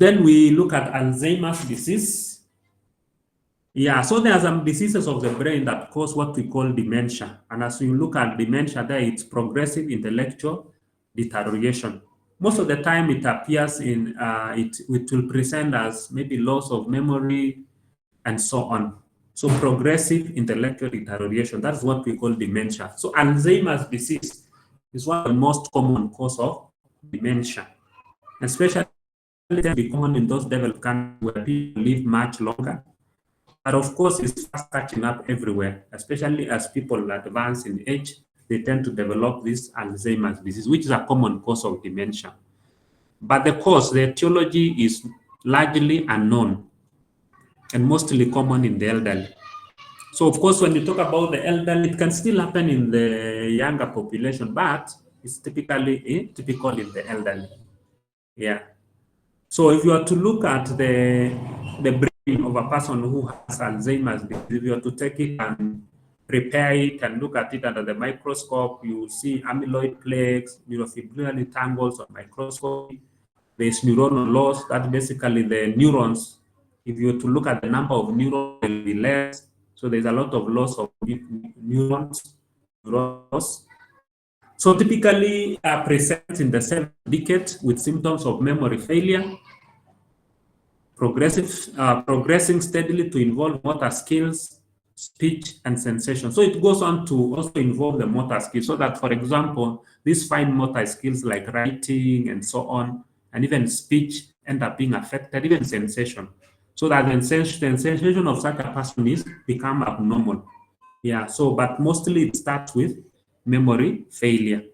Then we look at Alzheimer's disease. Yeah, so there are some diseases of the brain that cause what we call dementia. And as you look at dementia there, it's progressive intellectual deterioration. Most of the time it appears in, it will present as maybe loss of memory and so on. So progressive intellectual deterioration, that's what we call dementia. So Alzheimer's disease is one of the most common cause of dementia, especially common in those developed countries where people live much longer. But of course, it's fast catching up everywhere, especially as people advance in age, they tend to develop this Alzheimer's disease, which is a common cause of dementia. But the cause, the etiology is largely unknown and mostly common in the elderly. So of course, when you talk about the elderly, it can still happen in the younger population, but it's typically typical in the elderly. Yeah. So if you are to look at the brain of a person who has Alzheimer's disease, if you are to take it and prepare it and look at it under the microscope, you see amyloid plaques, neurofibrillary tangles on microscopy. There's neuronal loss, that's basically the neurons. If you were to look at the number of neurons, there will be less. So there's a lot of loss of neurons. So typically presents in the same decade with symptoms of memory failure, progressing steadily to involve motor skills, speech, and sensation. So it goes on to also involve the motor skills, so that, for example, these fine motor skills like writing and so on, and even speech end up being affected, even sensation. So that the sensation of such a person is become abnormal. Yeah, so, but mostly it starts with memory failure.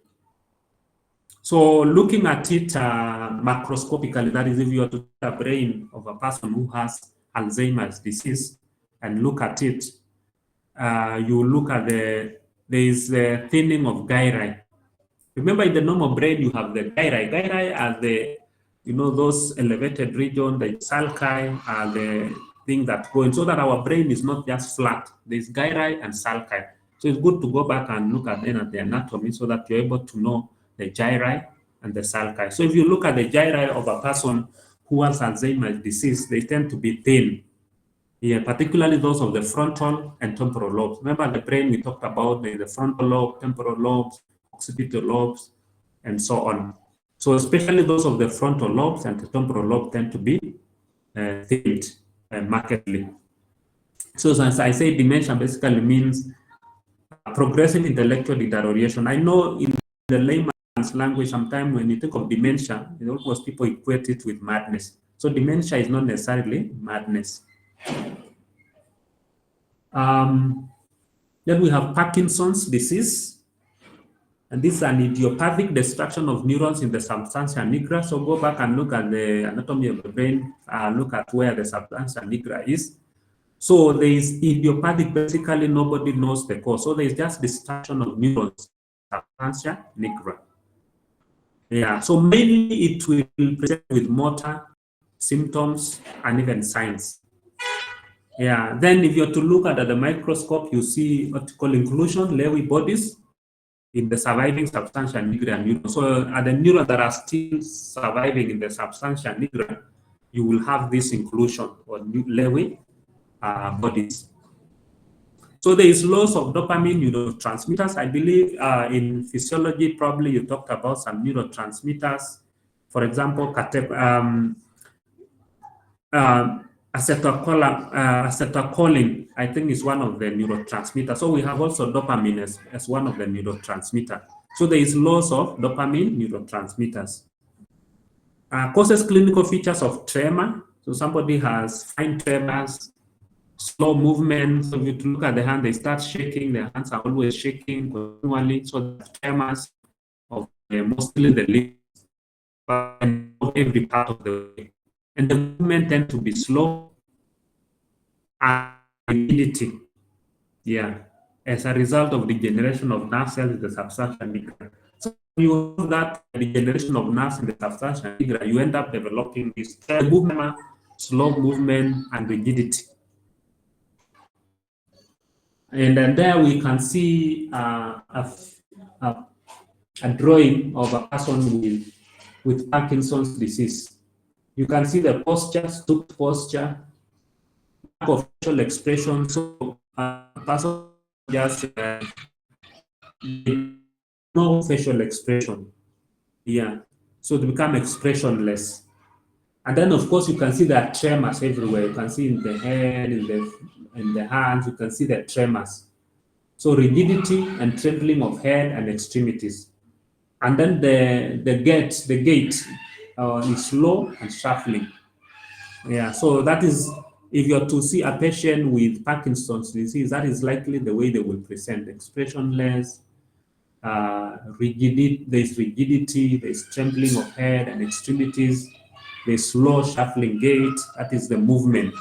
So looking at it macroscopically, that is, if you are to take the brain of a person who has Alzheimer's disease and look at it, you look at there is the thinning of gyri. Remember, in the normal brain, you have the gyri. Gyri are the, those elevated regions, the sulci are the thing that go in, so that our brain is not just flat. There's gyri and sulci. So it's good to go back and look at them at the anatomy so that you're able to know the gyri and the sulci. So if you look at the gyri of a person who has Alzheimer's disease, they tend to be thin. Yeah, particularly those of the frontal and temporal lobes. Remember the brain we talked about, the frontal lobe, temporal lobes, occipital lobes, and so on. So especially those of the frontal lobes and the temporal lobe tend to be thinned markedly. So as I say, dementia basically means progressive intellectual deterioration. I know in the layman's language, sometimes when you think of dementia, almost people equate it with madness. So dementia is not necessarily madness. Then we have Parkinson's disease. And this is an idiopathic destruction of neurons in the substantia nigra. So go back and look at the anatomy of the brain, look at where the substantia nigra is. So there is idiopathic, basically nobody knows the cause. So there is just destruction of neurons, substantia nigra. Yeah, so mainly it will present with motor symptoms and even signs. Yeah, then if you're to look at the microscope, you see what you call inclusion, Lewy bodies in the surviving substantia nigra neurons. So at the neurons that are still surviving in the substantia nigra, you will have this inclusion or Lewy bodies. So there is loss of dopamine neurotransmitters. I believe in physiology, probably you talked about some neurotransmitters. For example, acetylcholine, I think, is one of the neurotransmitters. So we have also dopamine as one of the neurotransmitters. So there is loss of dopamine neurotransmitters. Causes clinical features of tremor. So somebody has fine tremors, slow movement. So if you look at the hand, they start shaking. Their hands are always shaking continually. So the tremors of mostly the limbs, but every part of the way. And the movement tends to be slow and rigidity. Yeah, as a result of degeneration of nerve cells in the substantia nigra. So you have that degeneration of nerves in the substantia nigra, you end up developing this movement, slow movement, and rigidity. And then there we can see a drawing of a person with Parkinson's disease. You can see the posture, stooped posture, lack of facial expression. So person just no facial expression. Yeah. So they become expressionless. And then, of course, you can see there are tremors everywhere. You can see in the head, in the hands, you can see the tremors. So rigidity and trembling of head and extremities. And then the gait is slow and shuffling. Yeah, so that is, if you're to see a patient with Parkinson's disease, that is likely the way they will present: expressionless, rigidity, there's trembling of head and extremities, there's slow shuffling gait, that is the movement.